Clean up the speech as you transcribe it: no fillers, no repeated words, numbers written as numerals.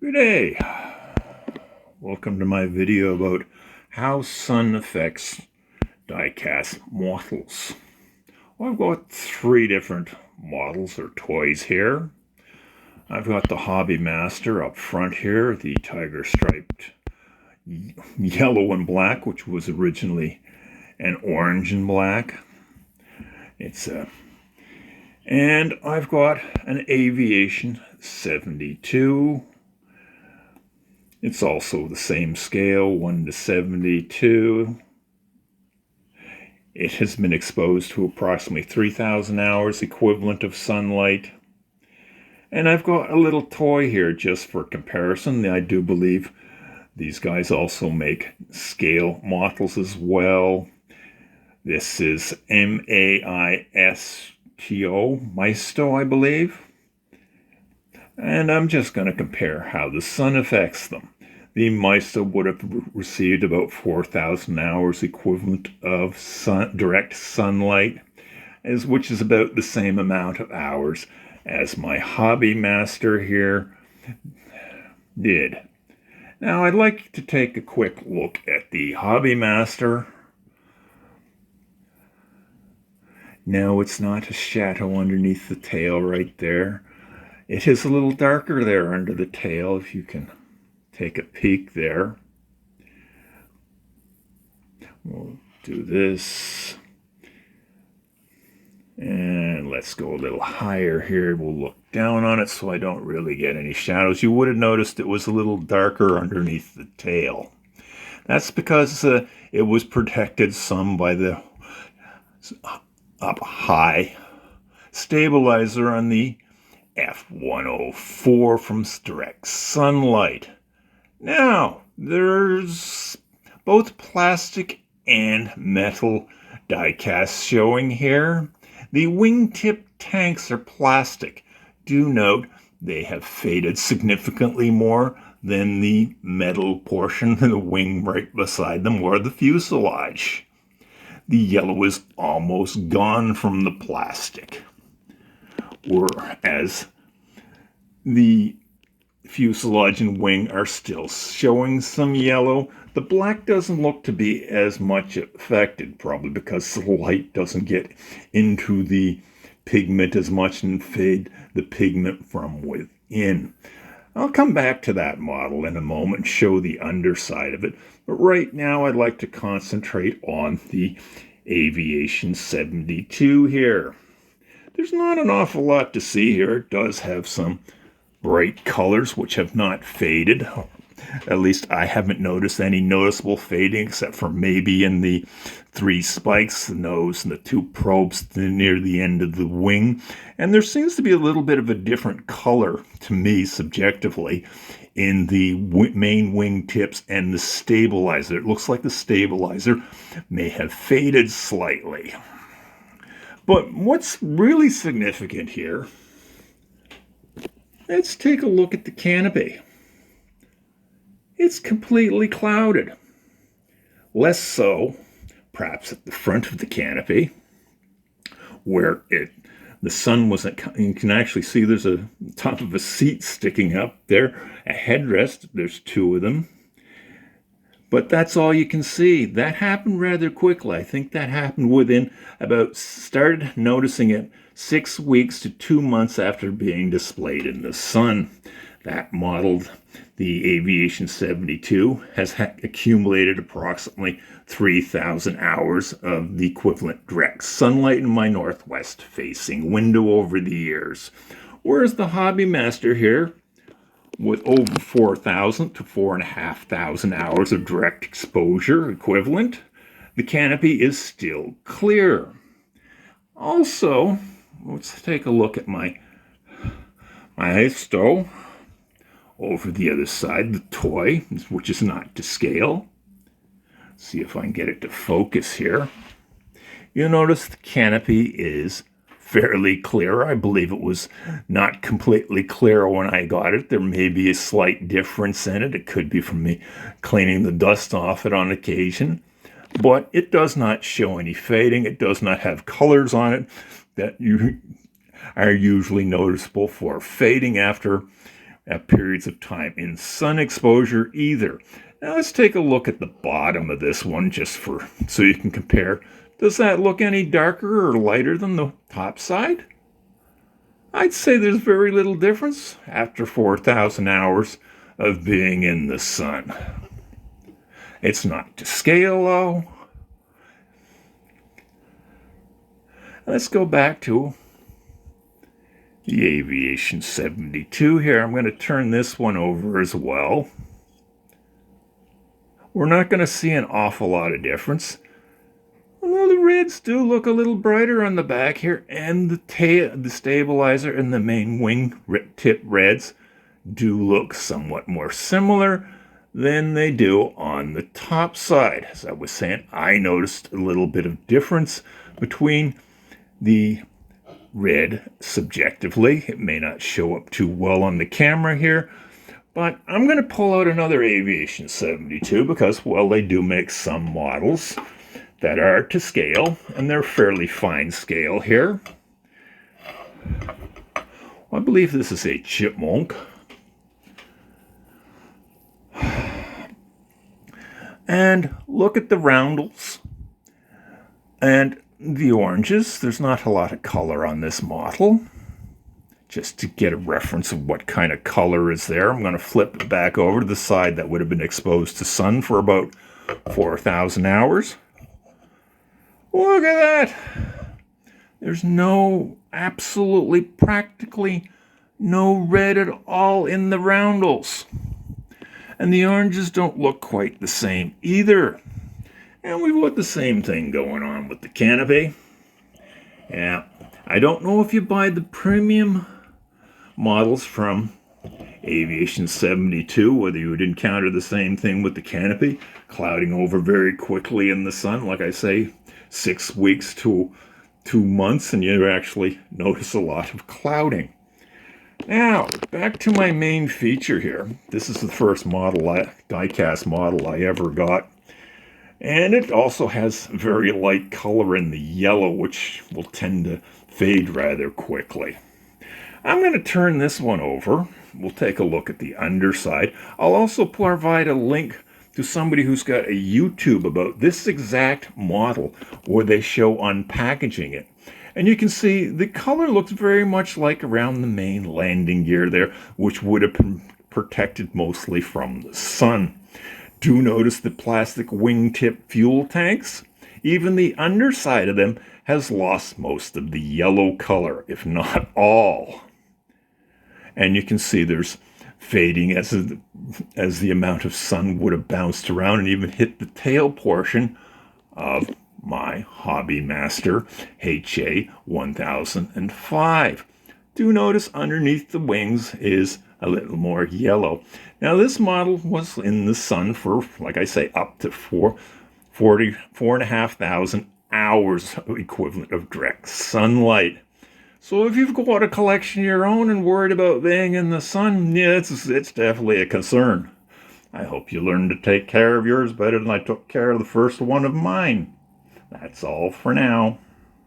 Good day. Welcome to my video about how sun affects die-cast models. Well, I've got three different models or toys here. I've got the Hobby Master up front here, the tiger striped yellow and black, which was originally an orange and black. And I've got an Aviation72. It's also the same scale, 1 to 72. It has been exposed to approximately 3,000 hours equivalent of sunlight. And I've got a little toy here just for comparison. I do believe these guys also make scale models as well. This is Maisto, I believe. And I'm just going to compare how the sun affects them. The Maisto would have received about 4,000 hours equivalent of direct sunlight, which is about the same amount of hours as my Hobby Master here did. Now I'd like to take a quick look at the Hobby Master. No, it's not a shadow underneath the tail right there. It is a little darker there under the tail, if you can take a peek there. We'll do this. And let's go a little higher here. We'll look down on it so I don't really get any shadows. You would have noticed it was a little darker underneath the tail. That's because it was protected some by the up high stabilizer on the F104 from direct sunlight. Now, there's both plastic and metal die-cast showing here. The wingtip tanks are plastic. Do note they have faded significantly more than the metal portion of the wing right beside them or the fuselage. The yellow is almost gone from the plastic, whereas the fuselage and wing are still showing some yellow. The black doesn't look to be as much affected, probably because the light doesn't get into the pigment as much and fade the pigment from within. I'll come back to that model in a moment, show the underside of it, but right now I'd like to concentrate on the Aviation72 here. There's not an awful lot to see here. It does have some bright colors which have not faded. At least I haven't noticed any noticeable fading except for maybe in the three spikes, the nose, and the two probes near the end of the wing. And there seems to be a little bit of a different color to me subjectively in the main wing tips and the stabilizer. It looks like the stabilizer may have faded slightly. But what's really significant here, let's take a look at the canopy. It's completely clouded. Less so, perhaps at the front of the canopy, where the sun wasn't. You can actually see there's a top of a seat sticking up there, a headrest. There's two of them. But that's all you can see. That happened rather quickly. I think that happened within started noticing it 6 weeks to 2 months after being displayed in the sun. That modeled the Aviation72 has accumulated approximately 3,000 hours of the equivalent direct sunlight in my northwest facing window over the years. Whereas the Hobby Master here, with over 4,000 to 4,500 hours of direct exposure equivalent, the canopy is still clear. Also, let's take a look at my Maisto over the other side, the toy, which is not to scale. Let's see if I can get it to focus here. You'll notice the canopy is fairly clear. I believe it was not completely clear when I got it. There may be a slight difference in it. It could be from me cleaning the dust off it on occasion. But it does not show any fading. It does not have colors on it that are usually noticeable for fading after at periods of time in sun exposure either. Now let's take a look at the bottom of this one so you can compare. Does that look any darker or lighter than the top side? I'd say there's very little difference after 4,000 hours of being in the sun. It's not to scale though. Let's go back to the Aviation 72 here. I'm going to turn this one over as well. We're not going to see an awful lot of difference. Although the reds do look a little brighter on the back here, and the stabilizer and the main wing tip reds do look somewhat more similar than they do on the top side. As I was saying, I noticed a little bit of difference between the red subjectively. It may not show up too well on the camera here, but I'm going to pull out another Aviation 72 because, well, they do make some models that are to scale, and they're fairly fine scale here. I believe this is a Chipmunk. And look at the roundels and the oranges. There's not a lot of color on this model. Just to get a reference of what kind of color is there, I'm going to flip it back over to the side that would have been exposed to sun for about 4,000 hours. Look at that! There's absolutely practically no red at all in the roundels. And the oranges don't look quite the same either. And we've got the same thing going on with the canopy. Yeah, I don't know if you buy the premium models from Aviation 72, whether you would encounter the same thing with the canopy, clouding over very quickly in the sun, like I say, 6 weeks to 2 months, and you actually notice a lot of clouding. Now, back to my main feature here. This is the first diecast model I ever got. And it also has very light color in the yellow, which will tend to fade rather quickly. I'm going to turn this one over. We'll take a look at the underside. I'll also provide a link to somebody who's got a YouTube about this exact model where they show unpackaging it. And you can see the color looks very much like around the main landing gear there, which would have been protected mostly from the sun. Do notice the plastic wingtip fuel tanks. Even the underside of them has lost most of the yellow color, if not all. And you can see there's fading as the amount of sun would have bounced around and even hit the tail portion of my Hobby Master HA1005. Do notice underneath the wings is a little more yellow. Now this model was in the sun for, like I say, up to 4,500 hours equivalent of direct sunlight. So if you've got a collection of your own and worried about being in the sun, yeah, it's definitely a concern. I hope you learn to take care of yours better than I took care of the first one of mine. That's all for now.